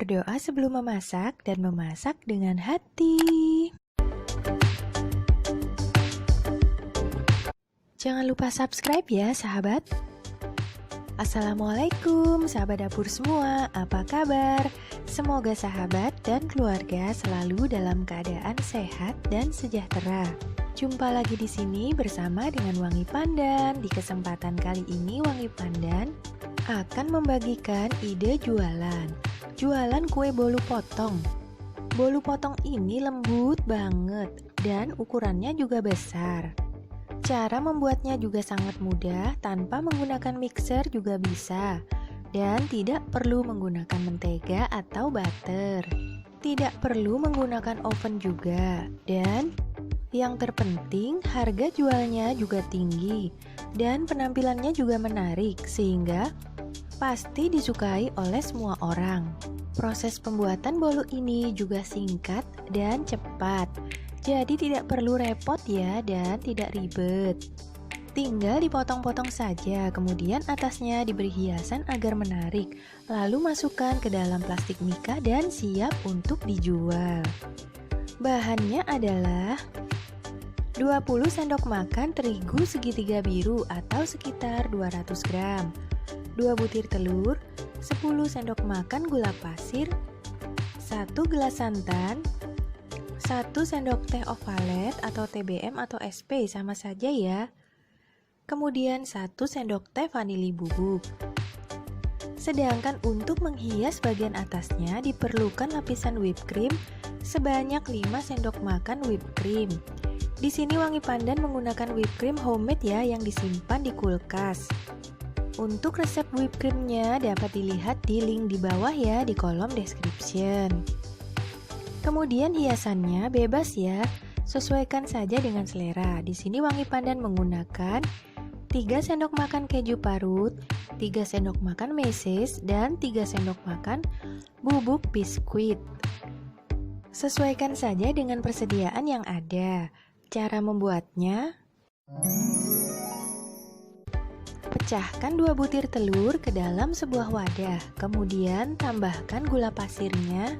Berdoa sebelum memasak dan memasak dengan hati. Jangan lupa subscribe ya sahabat. Assalamualaikum sahabat dapur semua, apa kabar? Semoga sahabat dan keluarga selalu dalam keadaan sehat dan sejahtera. Jumpa lagi di sini bersama dengan Wangi Pandan. Di kesempatan kali ini Wangi Pandan akan membagikan ide jualan kue bolu potong. Bolu potong ini lembut banget dan ukurannya juga besar. Cara membuatnya juga sangat mudah, tanpa menggunakan mixer juga bisa. Dan tidak perlu menggunakan mentega atau butter. Tidak perlu menggunakan oven juga. Dan yang terpenting, harga jualnya juga tinggi. Dan penampilannya juga menarik, sehingga pasti disukai oleh semua orang. Proses pembuatan bolu ini juga singkat dan cepat. Jadi tidak perlu repot ya dan tidak ribet. Tinggal dipotong-potong saja, kemudian atasnya diberi hiasan agar menarik. Lalu masukkan ke dalam plastik mika dan siap untuk dijual. Bahannya adalah 20 sendok makan terigu segitiga biru atau sekitar 200 gram, 2 butir telur, 10 sendok makan gula pasir, 1 gelas santan, 1 sendok teh ovalet atau TBM atau SP sama saja ya. Kemudian 1 sendok teh vanili bubuk. Sedangkan untuk menghias bagian atasnya diperlukan lapisan whipped cream sebanyak 5 sendok makan whipped cream. Di sini Wangi Pandan menggunakan whipped cream homemade ya yang disimpan di kulkas. Untuk resep whipped creamnya dapat dilihat di link di bawah ya di kolom description. Kemudian hiasannya bebas ya, sesuaikan saja dengan selera. Di sini Wangi Pandan menggunakan 3 sendok makan keju parut, 3 sendok makan meses, dan 3 sendok makan bubuk biskuit. Sesuaikan saja dengan persediaan yang ada. Cara membuatnya: pecahkan 2 butir telur ke dalam sebuah wadah, kemudian tambahkan gula pasirnya.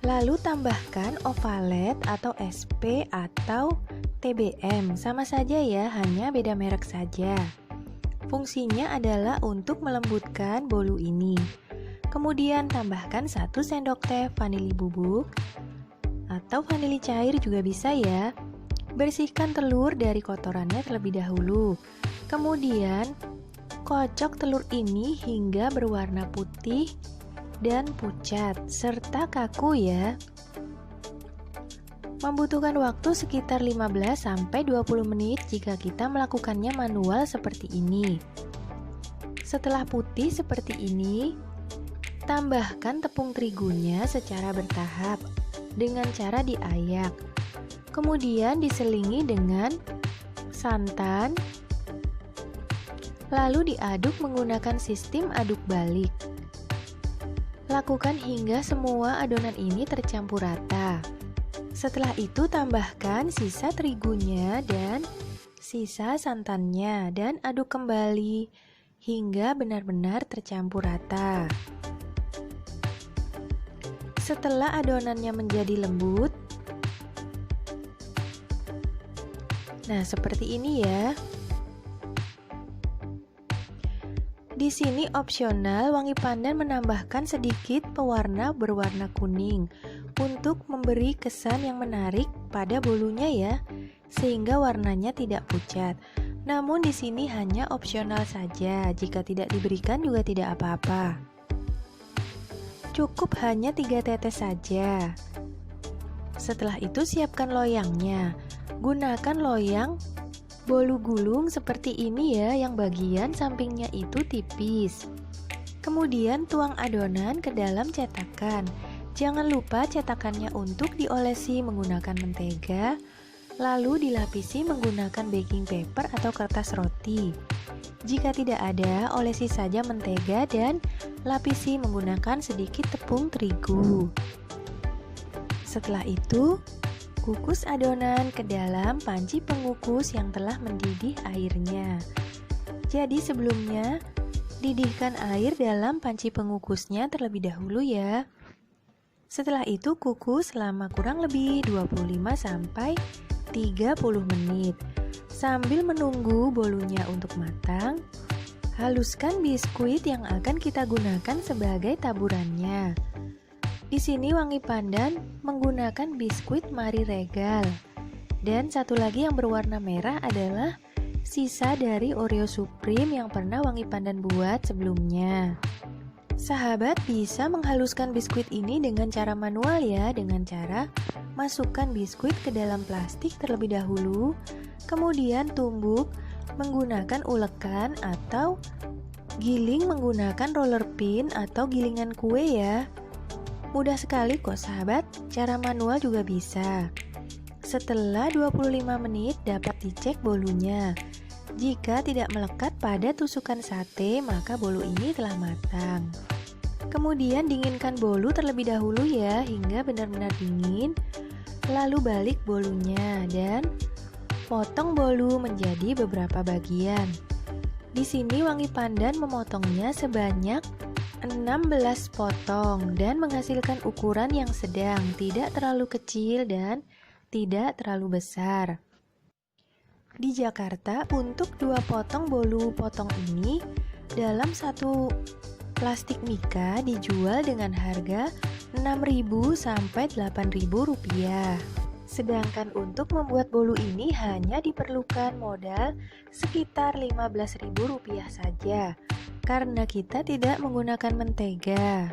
Lalu tambahkan ovalet atau SP atau TBM, sama saja ya, hanya beda merek saja. Fungsinya adalah untuk melembutkan bolu ini. Kemudian tambahkan 1 sendok teh vanili bubuk atau vanili cair juga bisa ya. Bersihkan telur dari kotorannya terlebih dahulu. Kemudian kocok telur ini hingga berwarna putih dan pucat serta kaku ya. Membutuhkan waktu sekitar 15-20 menit jika kita melakukannya manual seperti ini. Setelah putih seperti ini, tambahkan tepung terigunya secara bertahap dengan cara diayak. Kemudian diselingi dengan santan, lalu diaduk menggunakan sistem aduk balik. Lakukan hingga semua adonan ini tercampur rata. Setelah itu tambahkan sisa terigunya dan sisa santannya dan aduk kembali hingga benar-benar tercampur rata. Setelah adonannya menjadi lembut, nah seperti ini ya. Di sini opsional Wangi Pandan menambahkan sedikit pewarna berwarna kuning untuk memberi kesan yang menarik pada bolunya ya, sehingga warnanya tidak pucat. Namun di sini hanya opsional saja, jika tidak diberikan juga tidak apa-apa. Cukup hanya 3 tetes saja. Setelah itu siapkan loyangnya. Gunakan loyang bolu gulung seperti ini ya, yang bagian sampingnya itu tipis. Kemudian tuang adonan ke dalam cetakan. Jangan lupa cetakannya untuk diolesi menggunakan mentega, lalu dilapisi menggunakan baking paper atau kertas roti. Jika tidak ada, olesi saja mentega dan lapisi menggunakan sedikit tepung terigu. Setelah itu, kukus adonan ke dalam panci pengukus yang telah mendidih airnya. Jadi sebelumnya Didihkan air dalam panci pengukusnya terlebih dahulu ya. Setelah itu kukus selama kurang lebih 25-30 menit. Sambil menunggu bolunya untuk matang, haluskan biskuit yang akan kita gunakan sebagai taburannya. Di sini Wangi Pandan menggunakan biskuit Marie Regal. Dan satu lagi yang berwarna merah adalah sisa dari Oreo Supreme yang pernah Wangi Pandan buat sebelumnya. Sahabat bisa menghaluskan biskuit ini dengan cara manual ya, dengan cara masukkan biskuit ke dalam plastik terlebih dahulu, kemudian tumbuk menggunakan ulekan atau giling menggunakan roller pin atau gilingan kue ya. Mudah sekali kok sahabat, cara manual juga bisa. Setelah 25 menit dapat dicek bolunya. Jika tidak melekat pada tusukan sate, maka bolu ini telah matang. Kemudian dinginkan bolu terlebih dahulu ya, hingga benar-benar dingin. Lalu balik bolunya dan potong bolu menjadi beberapa bagian. Di sini Wangi Pandan memotongnya sebanyak 16 potong dan menghasilkan ukuran yang sedang, tidak terlalu kecil dan tidak terlalu besar. Di Jakarta, untuk 2 potong bolu potong ini dalam satu plastik mika dijual dengan harga Rp6.000 sampai Rp8.000. Sedangkan untuk membuat bolu ini hanya diperlukan modal sekitar Rp15.000 saja, karena kita tidak menggunakan mentega.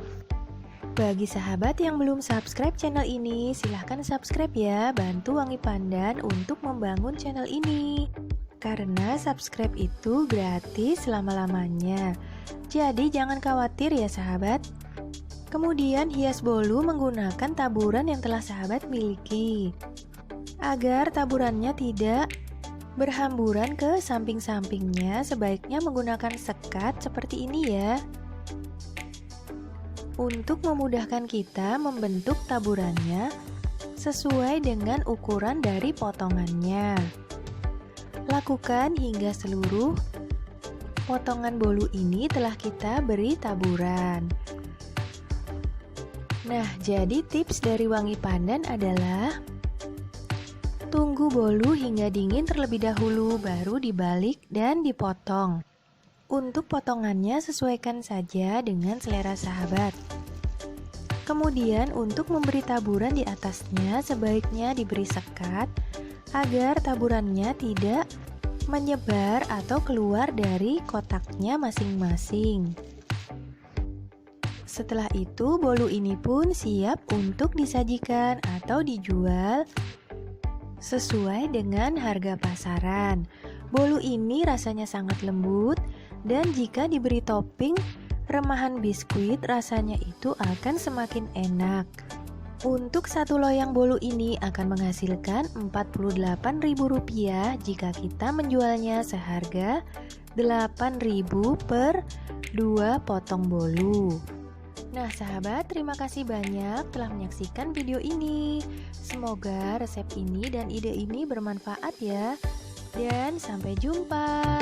Bagi sahabat yang belum subscribe channel ini, silahkan subscribe ya, bantu Wangi Pandan untuk membangun channel ini. Karena subscribe itu gratis selama-lamanya. Jadi jangan khawatir ya sahabat. Kemudian hias bolu menggunakan taburan yang telah sahabat miliki. Agar taburannya tidak berhamburan ke samping-sampingnya, sebaiknya menggunakan sekat seperti ini ya. Untuk memudahkan kita membentuk taburannya sesuai dengan ukuran dari potongannya. Lakukan hingga seluruh potongan bolu ini telah kita beri taburan. Nah, jadi tips dari Wangi Pandan adalah tunggu bolu hingga dingin terlebih dahulu, baru dibalik dan dipotong. Untuk potongannya sesuaikan saja dengan selera sahabat. Kemudian untuk memberi taburan di atasnya sebaiknya diberi sekat agar taburannya tidak menyebar atau keluar dari kotaknya masing-masing. Setelah itu bolu ini pun siap untuk disajikan atau dijual sesuai dengan harga pasaran. Bolu ini rasanya sangat lembut dan jika diberi topping remahan biskuit rasanya itu akan semakin enak. Untuk satu loyang bolu ini akan menghasilkan Rp48.000 jika kita menjualnya seharga Rp8.000 per 2 potong bolu. Nah sahabat, terima kasih banyak telah menyaksikan video ini. Semoga resep ini dan ide ini bermanfaat ya. Dan sampai jumpa.